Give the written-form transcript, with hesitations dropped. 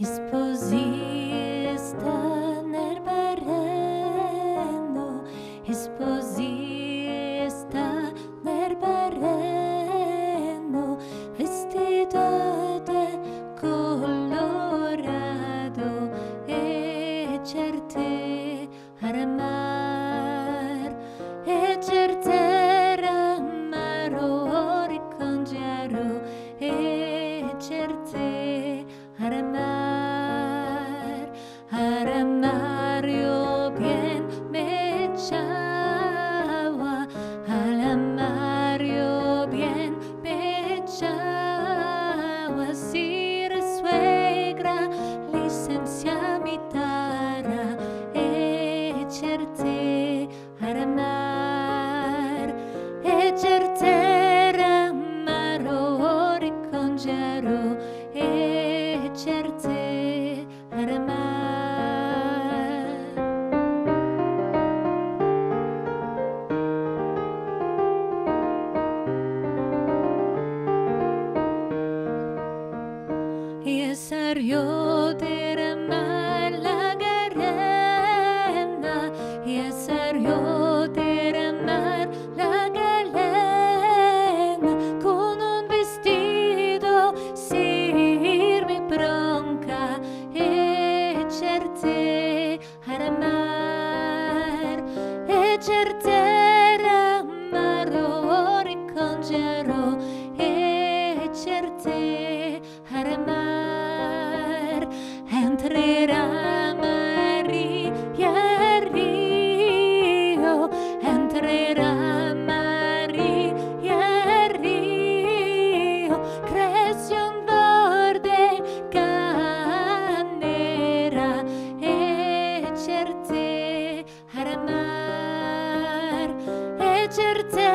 Esposi está nel barreno, esposi está nel barreno, vestito de colorado e certe aramar e certe ramaro ricongiaro e certe aramar aramario bien me echaba alamario bien me echaba si resuegra licencia mi tara e certe aramar e certe ramaro ricongiaro e certe aramar. Yesario deramar la garena, Yesario deramar la galena, con un vestido sirmi bronca e certe aramar e certe ramaro ricongiaro e certe aramar. Entrerà Maria Rio, entrerà Maria Rio, creación verde canera e certe aramar e certe